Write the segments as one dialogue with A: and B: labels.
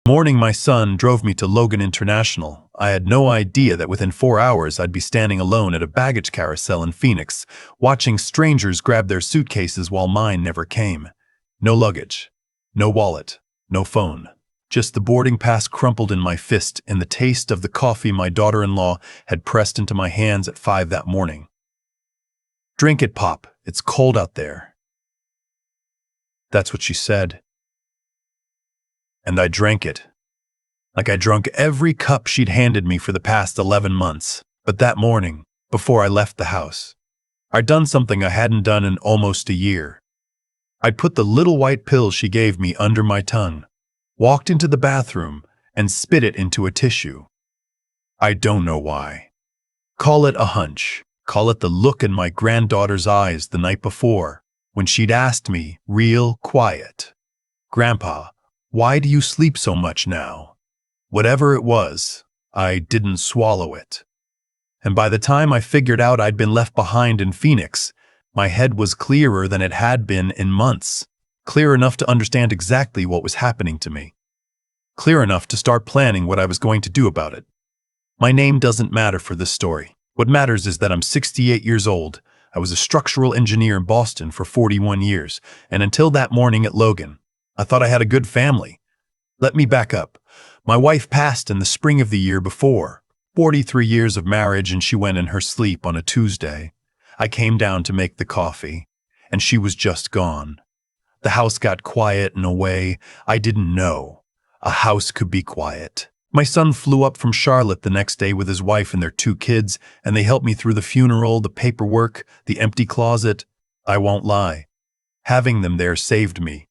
A: Morning, my son drove me to Logan International. I had no idea that within 4 hours I'd be standing alone at a baggage carousel in Phoenix, watching strangers grab their suitcases while mine never came. No luggage, no wallet, no phone. Just the boarding pass crumpled in my fist and the taste of the coffee my daughter-in-law had pressed into my hands at 5 that morning. "Drink it, Pop. It's cold out there." That's what she said. And I drank it. Like I drunk every cup she'd handed me for the past 11 months. But that morning, before I left the house, I'd done something I hadn't done in almost a year. I'd put the little white pill she gave me under my tongue, walked into the bathroom, and spit it into a tissue. I don't know why. Call it a hunch. Call it the look in my granddaughter's eyes the night before, when she'd asked me, real quiet, "Grandpa, why do you sleep so much now?" Whatever it was, I didn't swallow it. And by the time I figured out I'd been left behind in Phoenix, my head was clearer than it had been in months, clear enough to understand exactly what was happening to me, clear enough to start planning what I was going to do about it. My name doesn't matter for this story. What matters is that I'm 68 years old. I was a structural engineer in Boston for 41 years, and until that morning at Logan, I thought I had a good family. Let me back up. My wife passed in the spring of the year before, 43 years of marriage, and she went in her sleep on a Tuesday. I came down to make the coffee, and she was just gone. The house got quiet in a way I didn't know a house could be quiet. My son flew up from Charlotte the next day with his wife and their 2 kids, and they helped me through the funeral, the paperwork, the empty closet. I won't lie. Having them there saved me.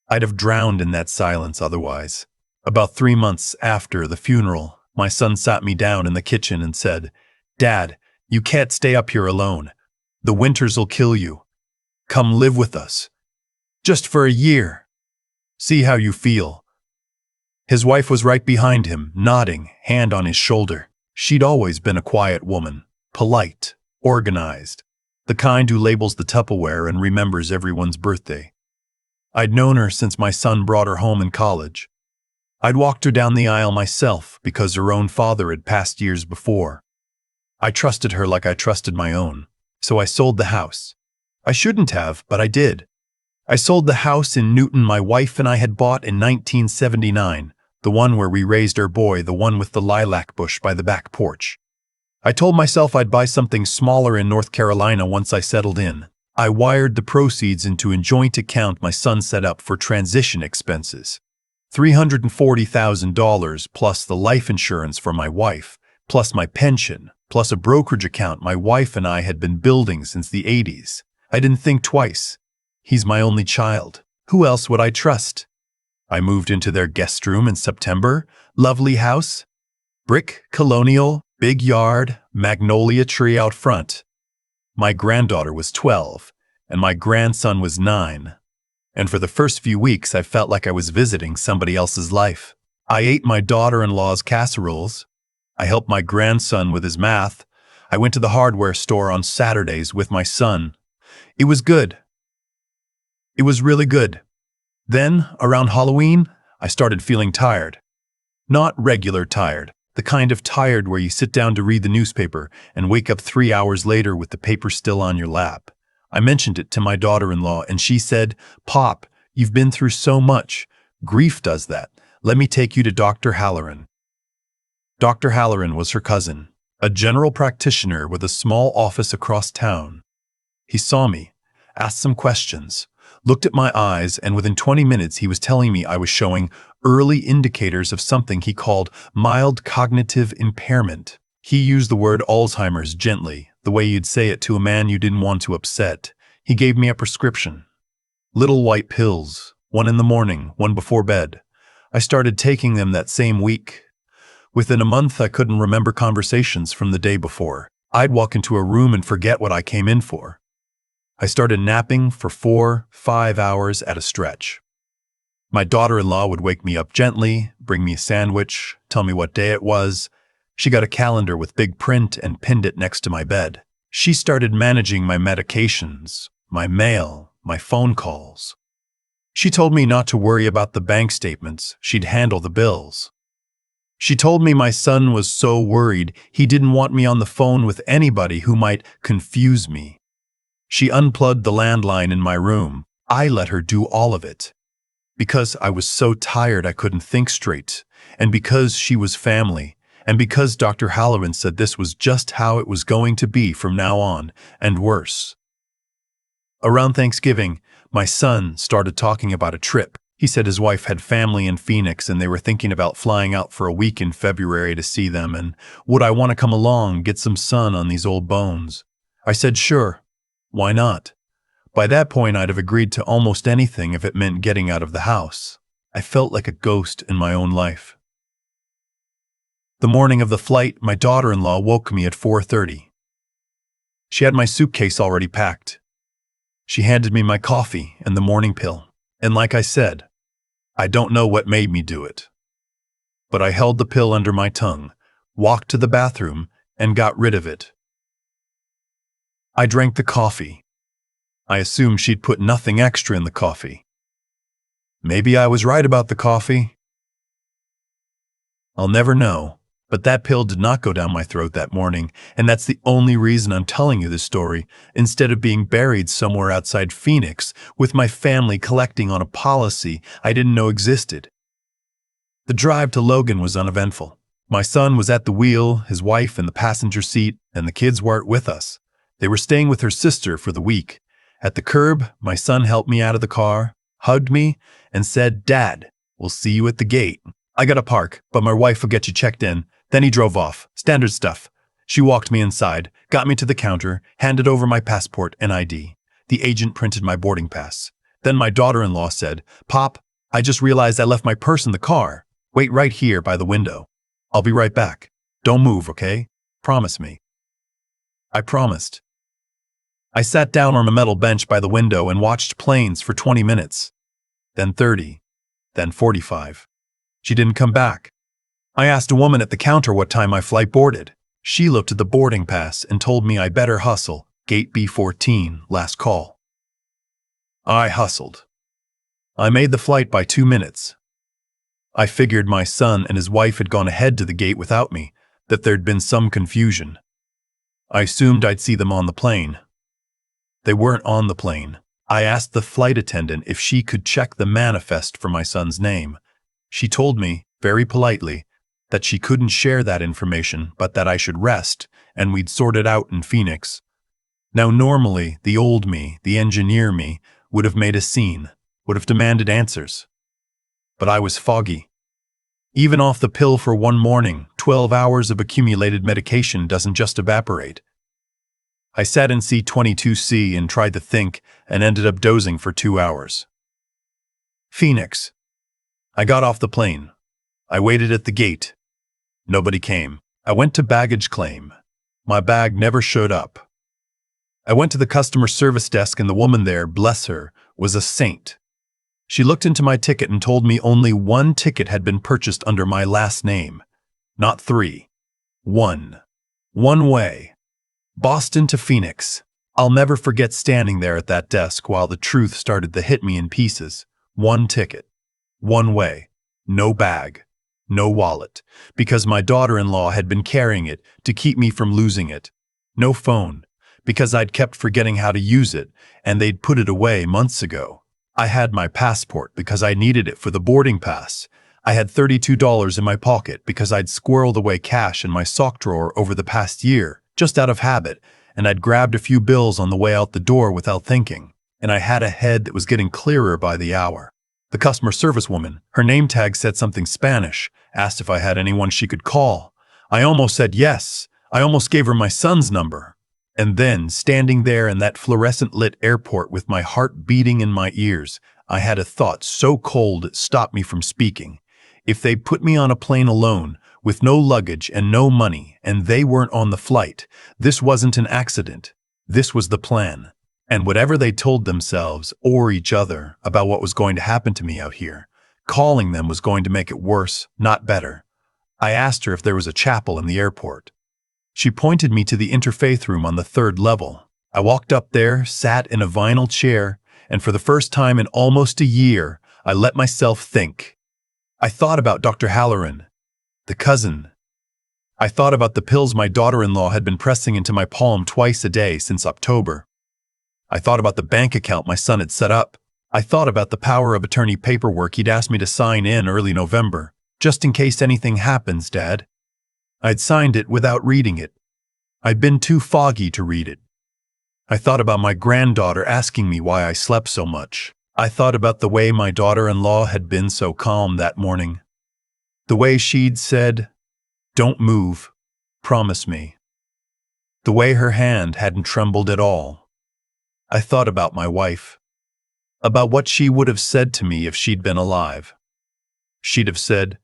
A: I'd have drowned in that silence otherwise. About 3 months after the funeral, my son sat me down in the kitchen and said, "Dad, you can't stay up here alone. The winters'll kill you. Come live with us. Just for a year. See how you feel." His wife was right behind him, nodding, hand on his shoulder. She'd always been a quiet woman, polite, organized, the kind who labels the Tupperware and remembers everyone's birthday. I'd known her since my son brought her home in college. I'd walked her down the aisle myself because her own father had passed years before. I trusted her like I trusted my own, so I sold the house. I shouldn't have, but I did. I sold the house in Newton my wife and I had bought in 1979, the one where we raised our boy, the one with the lilac bush by the back porch. I told myself I'd buy something smaller in North Carolina once I settled in. I wired the proceeds into a joint account my son set up for transition expenses. $340,000 plus the life insurance for my wife, plus my pension, plus a brokerage account my wife and I had been building since the 80s. I didn't think twice. He's my only child. Who else would I trust? I moved into their guest room in September. Lovely house. Brick, colonial, big yard, magnolia tree out front. My granddaughter was 12, and my grandson was 9. And for the first few weeks, I felt like I was visiting somebody else's life. I ate my daughter-in-law's casseroles. I helped my grandson with his math. I went to the hardware store on Saturdays with my son. It was good. It was really good. Then, around Halloween, I started feeling tired. Not regular tired, the kind of tired where you sit down to read the newspaper and wake up 3 hours later with the paper still on your lap. I mentioned it to my daughter-in-law and she said, "Pop, you've been through so much. Grief does that. Let me take you to Dr. Halloran." Dr. Halloran was her cousin, a general practitioner with a small office across town. He saw me, asked some questions, looked at my eyes, and within 20 minutes he was telling me I was showing early indicators of something he called mild cognitive impairment. He used the word Alzheimer's gently, the way you'd say it to a man you didn't want to upset. He gave me a prescription. Little white pills, one in the morning, one before bed. I started taking them that same week. Within a month, I couldn't remember conversations from the day before. I'd walk into a room and forget what I came in for. I started napping for 4-5 hours at a stretch. My daughter-in-law would wake me up gently, bring me a sandwich, tell me what day it was. She got a calendar with big print and pinned it next to my bed. She started managing my medications, my mail, my phone calls. She told me not to worry about the bank statements, she'd handle the bills. She told me my son was so worried he didn't want me on the phone with anybody who might confuse me. She unplugged the landline in my room. I let her do all of it. Because I was so tired I couldn't think straight, and because she was family, and because Dr. Halloran said this was just how it was going to be from now on, and worse. Around Thanksgiving, my son started talking about a trip. He said his wife had family in Phoenix and they were thinking about flying out for a week in February to see them, and would I want to come along, get some sun on these old bones? I said sure, why not? By that point I'd have agreed to almost anything if it meant getting out of the house. I felt like a ghost in my own life. The morning of the flight, my daughter-in-law woke me at 4:30. She had my suitcase already packed. She handed me my coffee and the morning pill, and like I said, I don't know what made me do it. But I held the pill under my tongue, walked to the bathroom, and got rid of it. I drank the coffee. I assumed she'd put nothing extra in the coffee. Maybe I was right about the coffee. I'll never know, but that pill did not go down my throat that morning, and that's the only reason I'm telling you this story, instead of being buried somewhere outside Phoenix with my family collecting on a policy I didn't know existed. The drive to Logan was uneventful. My son was at the wheel, his wife in the passenger seat, and the kids weren't with us. They were staying with her sister for the week. At the curb, my son helped me out of the car, hugged me, and said, "Dad, we'll see you at the gate. I gotta park, but my wife will get you checked in." Then he drove off. Standard stuff. She walked me inside, got me to the counter, handed over my passport and ID. The agent printed my boarding pass. Then my daughter-in-law said, "Pop, I just realized I left my purse in the car. Wait right here by the window. I'll be right back. Don't move, okay? Promise me." I promised. I sat down on a metal bench by the window and watched planes for 20 minutes. Then 30. Then 45. She didn't come back. I asked a woman at the counter what time my flight boarded. She looked at the boarding pass and told me I better hustle. Gate B14, last call. I hustled. I made the flight by 2 minutes. I figured my son and his wife had gone ahead to the gate without me, that there'd been some confusion. I assumed I'd see them on the plane. They weren't on the plane. I asked the flight attendant if she could check the manifest for my son's name. She told me, very politely, that she couldn't share that information, but that I should rest, and we'd sort it out in Phoenix. Now normally, the old me, the engineer me, would have made a scene, would have demanded answers. But I was foggy. Even off the pill for one morning, 12 hours of accumulated medication doesn't just evaporate. I sat in C-22C and tried to think, and ended up dozing for 2 hours. Phoenix. I got off the plane. I waited at the gate. Nobody came. I went to baggage claim. My bag never showed up. I went to the customer service desk and the woman there, bless her, was a saint. She looked into my ticket and told me only one ticket had been purchased under my last name. Not 3. 1. One way. Boston to Phoenix. I'll never forget standing there at that desk while the truth started to hit me in pieces. One ticket. One way. No bag. No wallet. Because my daughter-in-law had been carrying it to keep me from losing it. No phone. Because I'd kept forgetting how to use it, and they'd put it away months ago. I had my passport because I needed it for the boarding pass. I had $32 in my pocket because I'd squirreled away cash in my sock drawer over the past year, just out of habit, and I'd grabbed a few bills on the way out the door without thinking. And I had a head that was getting clearer by the hour. The customer service woman, her name tag said something Spanish, asked if I had anyone she could call. I almost said yes. I almost gave her my son's number. And then, standing there in that fluorescent-lit airport with my heart beating in my ears, I had a thought so cold it stopped me from speaking. If they put me on a plane alone, with no luggage and no money, and they weren't on the flight, this wasn't an accident. This was the plan. And whatever they told themselves or each other about what was going to happen to me out here, calling them was going to make it worse, not better. I asked her if there was a chapel in the airport. She pointed me to the interfaith room on the 3rd level. I walked up there, sat in a vinyl chair, and for the first time in almost a year, I let myself think. I thought about Dr. Halloran, the cousin. I thought about the pills my daughter-in-law had been pressing into my palm twice a day since October. I thought about the bank account my son had set up. I thought about the power of attorney paperwork he'd asked me to sign in early November, just in case anything happens, Dad. I'd signed it without reading it. I'd been too foggy to read it. I thought about my granddaughter asking me why I slept so much. I thought about the way my daughter-in-law had been so calm that morning. The way she'd said, "Don't move, promise me." The way her hand hadn't trembled at all. I thought about my wife, about what she would have said to me if she'd been alive. She'd have said,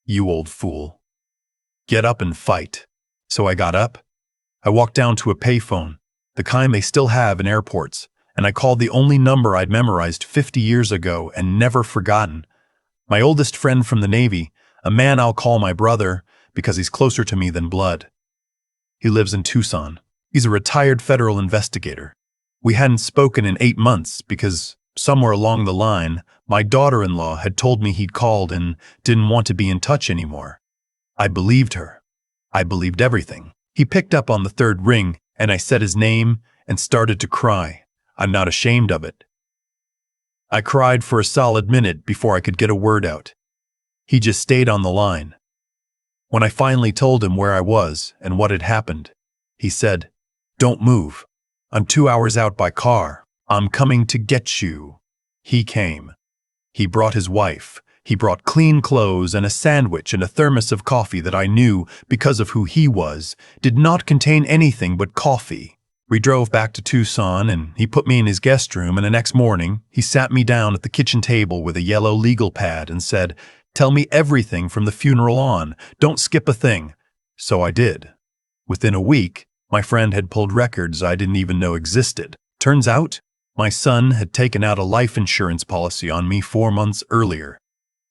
A: "You old fool. Get up and fight." So I got up. I walked down to a payphone, the kind they still have in airports, and I called the only number I'd memorized 50 years ago and never forgotten. My oldest friend from the Navy, a man I'll call my brother because he's closer to me than blood. He lives in Tucson. He's a retired federal investigator. We hadn't spoken in 8 months because, somewhere along the line, my daughter-in-law had told me he'd called and didn't want to be in touch anymore. I believed her. I believed everything. He picked up on the third ring, and I said his name and started to cry. I'm not ashamed of it. I cried for a solid minute before I could get a word out. He just stayed on the line. When I finally told him where I was and what had happened, he said, "Don't move. I'm 2 hours out by car. I'm coming to get you." He came. He brought his wife. He brought clean clothes and a sandwich and a thermos of coffee that I knew, because of who he was, did not contain anything but coffee. We drove back to Tucson, and he put me in his guest room, and the next morning, he sat me down at the kitchen table with a yellow legal pad and said, "Tell me everything from the funeral on. Don't skip a thing." So I did. Within a week, my friend had pulled records I didn't even know existed. Turns out, my son had taken out a life insurance policy on me 4 months earlier.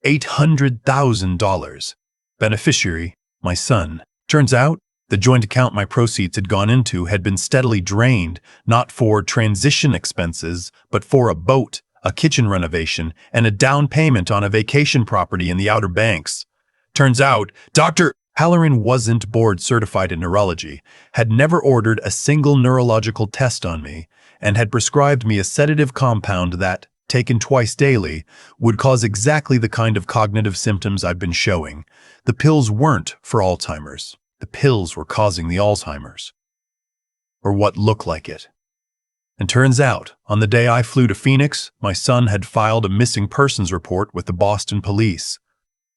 A: $800,000. Beneficiary, my son. Turns out, the joint account my proceeds had gone into had been steadily drained, not for transition expenses, but for a boat, a kitchen renovation, and a down payment on a vacation property in the Outer Banks. Turns out, Dr. Halloran wasn't board certified in neurology, had never ordered a single neurological test on me, and had prescribed me a sedative compound that, taken twice daily, would cause exactly the kind of cognitive symptoms I'd been showing. The pills weren't for Alzheimer's. The pills were causing the Alzheimer's. Or what looked like it. And turns out, on the day I flew to Phoenix, my son had filed a missing persons report with the Boston police,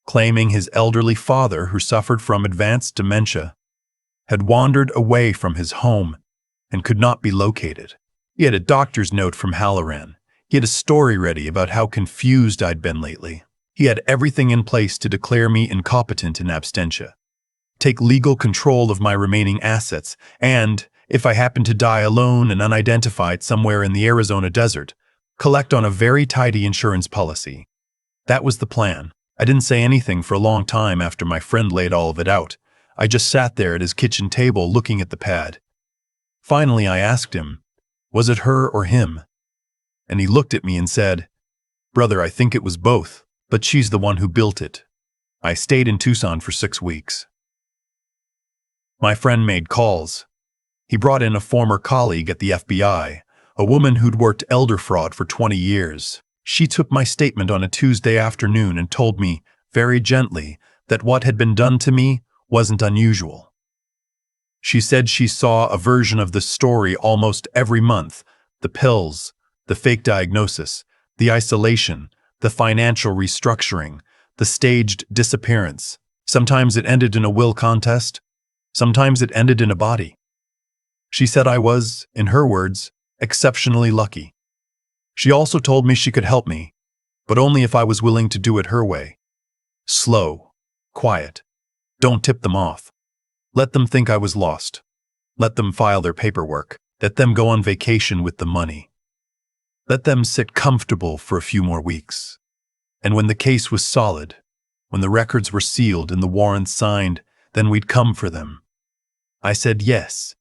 A: claiming his elderly father, who suffered from advanced dementia, had wandered away from his home and could not be located. He had a doctor's note from Halloran. He had a story ready about how confused I'd been lately. He had everything in place to declare me incompetent in absentia, take legal control of my remaining assets, and, if I happened to die alone and unidentified somewhere in the Arizona desert, collect on a very tidy insurance policy. That was the plan. I didn't say anything for a long time after my friend laid all of it out. I just sat there at his kitchen table looking at the pad. Finally, I asked him, was it her or him? And he looked at me and said, "Brother, I think it was both, but she's the one who built it." I stayed in Tucson for 6 weeks. My friend made calls. He brought in a former colleague at the FBI, a woman who'd worked elder fraud for 20 years. She took my statement on a Tuesday afternoon and told me, very gently, that what had been done to me wasn't unusual. She said she saw a version of the story almost every month: the pills, the fake diagnosis, the isolation, the financial restructuring, the staged disappearance. Sometimes it ended in a will contest. Sometimes it ended in a body. She said I was, in her words, exceptionally lucky. She also told me she could help me, but only if I was willing to do it her way. Slow, quiet. Don't tip them off. Let them think I was lost. Let them file their paperwork. Let them go on vacation with the money. Let them sit comfortable for a few more weeks. And when the case was solid, when the records were sealed and the warrants signed, then we'd come for them. I said yes.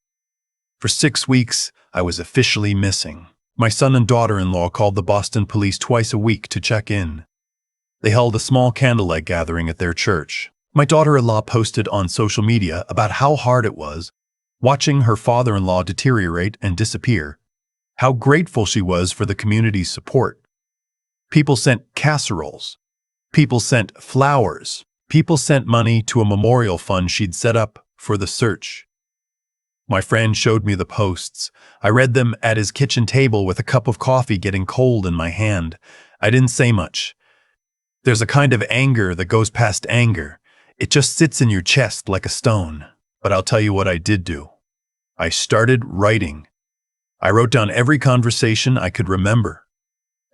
A: For 6 weeks, I was officially missing. My son and daughter-in-law called the Boston police twice a week to check in. They held a small candlelight gathering at their church. My daughter-in-law posted on social media about how hard it was watching her father-in-law deteriorate and disappear, how grateful she was for the community's support. People sent casseroles. People sent flowers. People sent money to a memorial fund she'd set up for the search. My friend showed me the posts. I read them at his kitchen table with a cup of coffee getting cold in my hand. I didn't say much. There's a kind of anger that goes past anger. It just sits in your chest like a stone. But I'll tell you what I did do. I started writing. I wrote down every conversation I could remember.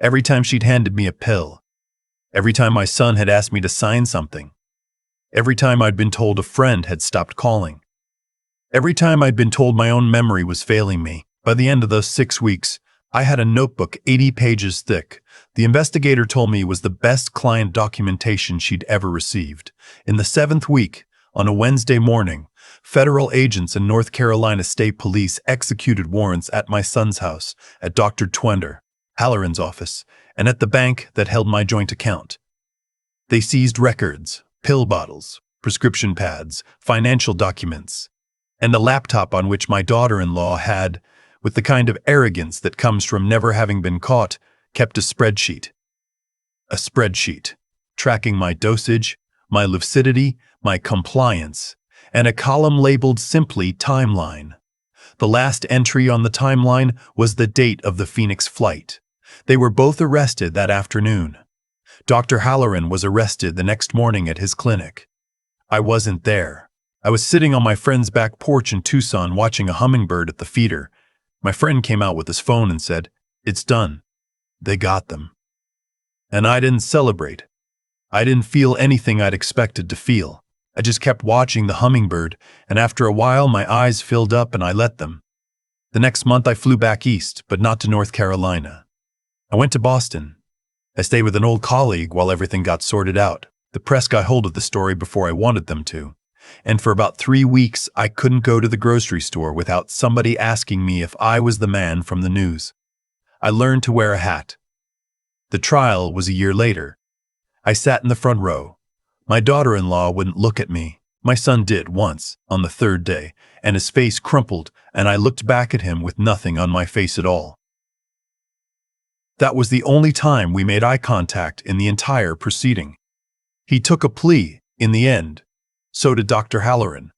A: Every time she'd handed me a pill. Every time my son had asked me to sign something. Every time I'd been told a friend had stopped calling. Every time I'd been told my own memory was failing me. By the end of those 6 weeks, I had a notebook 80 pages thick. The investigator told me it was the best client documentation she'd ever received. In the 7th week, on a Wednesday morning, federal agents in North Carolina State Police executed warrants at my son's house, at Dr. Twender Halloran's office, and at the bank that held my joint account. They seized records, pill bottles, prescription pads, financial documents, and the laptop on which my daughter-in-law had, with the kind of arrogance that comes from never having been caught, kept a spreadsheet. A spreadsheet, tracking my dosage, my lucidity, my compliance, and a column labeled simply Timeline. The last entry on the timeline was the date of the Phoenix flight. They were both arrested that afternoon. Dr. Halloran was arrested the next morning at his clinic. I wasn't there. I was sitting on my friend's back porch in Tucson watching a hummingbird at the feeder. My friend came out with his phone and said, "It's done. They got them." And I didn't celebrate. I didn't feel anything I'd expected to feel. I just kept watching the hummingbird, and after a while my eyes filled up and I let them. The next month I flew back east, but not to North Carolina. I went to Boston. I stayed with an old colleague while everything got sorted out. The press got hold of the story before I wanted them to. And for about 3 weeks, I couldn't go to the grocery store without somebody asking me if I was the man from the news. I learned to wear a hat. The trial was a year later. I sat in the front row. My daughter-in-law wouldn't look at me. My son did once, on the 3rd day, and his face crumpled, and I looked back at him with nothing on my face at all. That was the only time we made eye contact in the entire proceeding. He took a plea in the end. So did Dr. Halloran.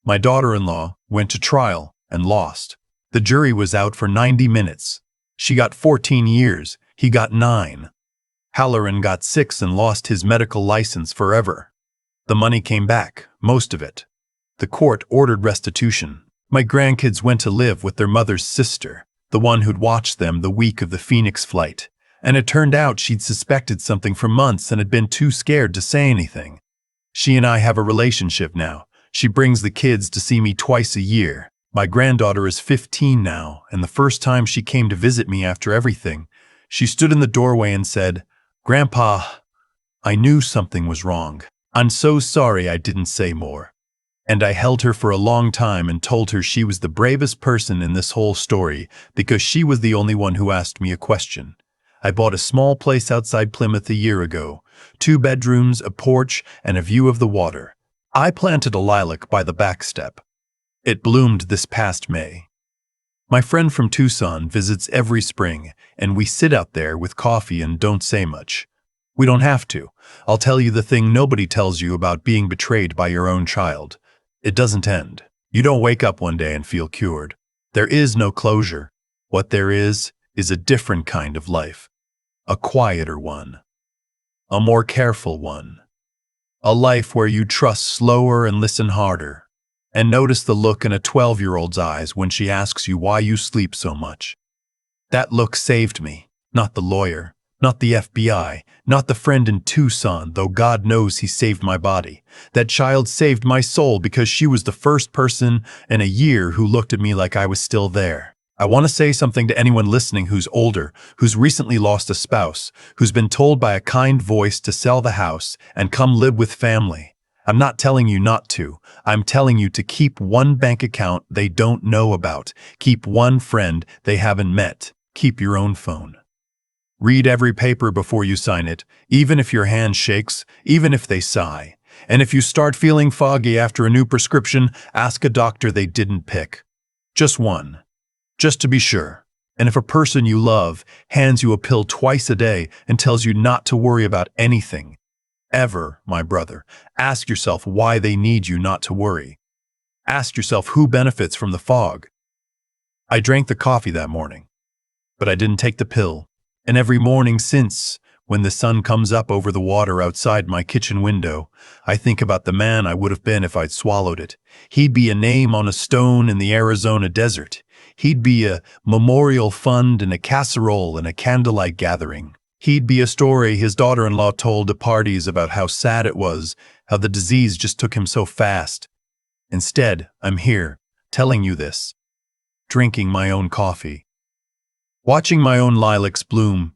A: My daughter-in-law went to trial and lost. The jury was out for 90 minutes. She got 14 years. He got 9. Halloran got 6 and lost his medical license forever. The money came back, most of it. The court ordered restitution. My grandkids went to live with their mother's sister, the one who'd watched them the week of the Phoenix flight. And it turned out she'd suspected something for months and had been too scared to say anything. She and I have a relationship now. She brings the kids to see me twice a year. My granddaughter is 15 now, and the first time she came to visit me after everything, she stood in the doorway and said, "Grandpa, I knew something was wrong. I'm so sorry I didn't say more." And I held her for a long time and told her she was the bravest person in this whole story because she was the only one who asked me a question. I bought a small place outside Plymouth a year ago, 2 bedrooms, a porch, and a view of the water. I planted a lilac by the back step. It bloomed this past May. My friend from Tucson visits every spring, and we sit out there with coffee and don't say much. We don't have to. I'll tell you the thing nobody tells you about being betrayed by your own child. It doesn't end. You don't wake up one day and feel cured. There is no closure. What there is a different kind of life. A quieter one. A more careful one. A life where you trust slower and listen harder. And notice the look in a 12-year-old's eyes when she asks you why you sleep so much. That look saved me, not the lawyer, not the FBI, not the friend in Tucson, though God knows he saved my body. That child saved my soul because she was the first person in a year who looked at me like I was still there. I want to say something to anyone listening who's older, who's recently lost a spouse, who's been told by a kind voice to sell the house and come live with family. I'm not telling you not to. I'm telling you to keep one bank account they don't know about. Keep one friend they haven't met. Keep your own phone. Read every paper before you sign it, even if your hand shakes, even if they sigh. And if you start feeling foggy after a new prescription, ask a doctor they didn't pick. Just one. Just to be sure. And if a person you love hands you a pill twice a day and tells you not to worry about anything, ever, my brother, ask yourself why they need you not to worry. Ask yourself who benefits from the fog. I drank the coffee that morning, but I didn't take the pill. And every morning since, when the sun comes up over the water outside my kitchen window, I think about the man I would have been if I'd swallowed it. He'd be a name on a stone in the Arizona desert. He'd be a memorial fund in a casserole in a candlelight gathering. He'd be a story his daughter-in-law told at parties about how sad it was, how the disease just took him so fast. Instead, I'm here, telling you this, drinking my own coffee, watching my own lilacs bloom.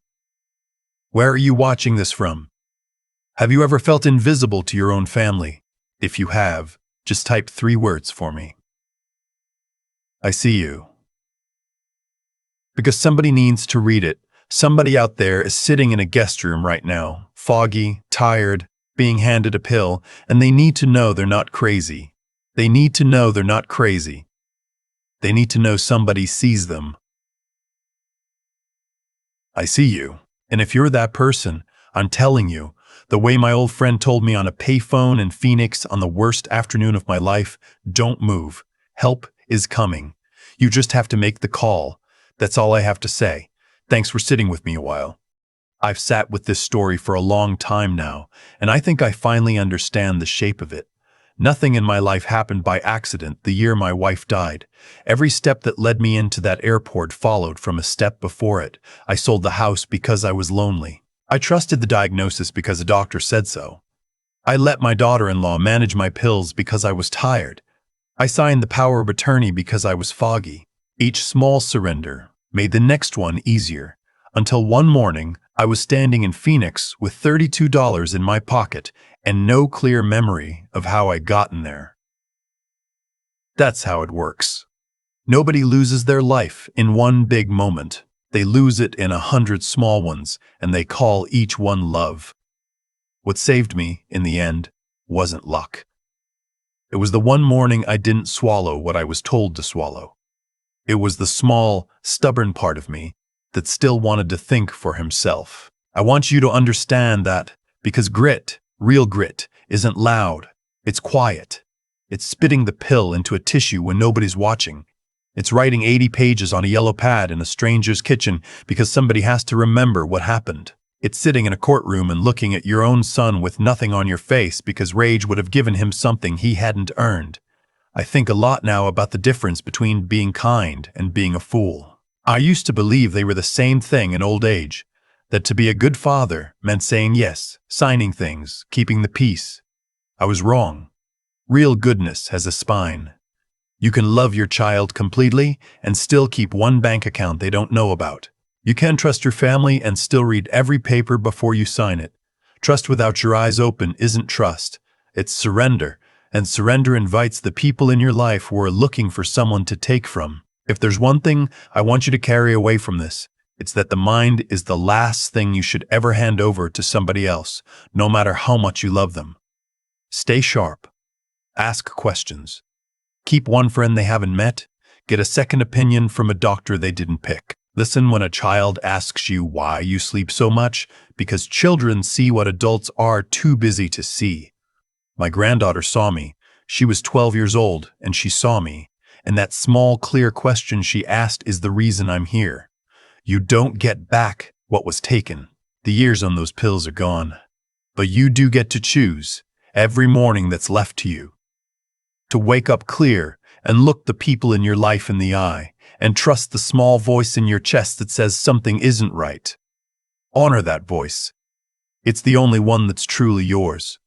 A: Where are you watching this from? Have you ever felt invisible to your own family? If you have, just type 3 words for me. I see you. Because somebody needs to read it. Somebody out there is sitting in a guest room right now, foggy, tired, being handed a pill, and they need to know they're not crazy. They need to know they're not crazy. They need to know somebody sees them. I see you. And if you're that person, I'm telling you, the way my old friend told me on a payphone in Phoenix on the worst afternoon of my life, don't move. Help is coming. You just have to make the call. That's all I have to say. Thanks for sitting with me a while. I've sat with this story for a long time now, and I think I finally understand the shape of it. Nothing in my life happened by accident the year my wife died. Every step that led me into that airport followed from a step before it. I sold the house because I was lonely. I trusted the diagnosis because a doctor said so. I let my daughter-in-law manage my pills because I was tired. I signed the power of attorney because I was foggy. Each small surrender made the next one easier, until one morning I was standing in Phoenix with $32 in my pocket and no clear memory of how I'd gotten there. That's how it works. Nobody loses their life in one big moment. They lose it in 100 small ones, and they call each one love. What saved me, in the end, wasn't luck. It was the one morning I didn't swallow what I was told to swallow. It was the small, stubborn part of me that still wanted to think for himself. I want you to understand that, because grit, real grit, isn't loud. It's quiet. It's spitting the pill into a tissue when nobody's watching. It's writing 80 pages on a yellow pad in a stranger's kitchen because somebody has to remember what happened. It's sitting in a courtroom and looking at your own son with nothing on your face because rage would have given him something he hadn't earned. I think a lot now about the difference between being kind and being a fool. I used to believe they were the same thing in old age, that to be a good father meant saying yes, signing things, keeping the peace. I was wrong. Real goodness has a spine. You can love your child completely and still keep one bank account they don't know about. You can trust your family and still read every paper before you sign it. Trust without your eyes open isn't trust. It's surrender, and surrender invites the people in your life who are looking for someone to take from. If there's one thing I want you to carry away from this, it's that the mind is the last thing you should ever hand over to somebody else, no matter how much you love them. Stay sharp. Ask questions. Keep one friend they haven't met. Get a second opinion from a doctor they didn't pick. Listen when a child asks you why you sleep so much, because children see what adults are too busy to see. My granddaughter saw me. She was 12 years old, and she saw me. And that small, clear question she asked is the reason I'm here. You don't get back what was taken. The years on those pills are gone. But you do get to choose every morning that's left to you. To wake up clear and look the people in your life in the eye and trust the small voice in your chest that says something isn't right. Honor that voice. It's the only one that's truly yours.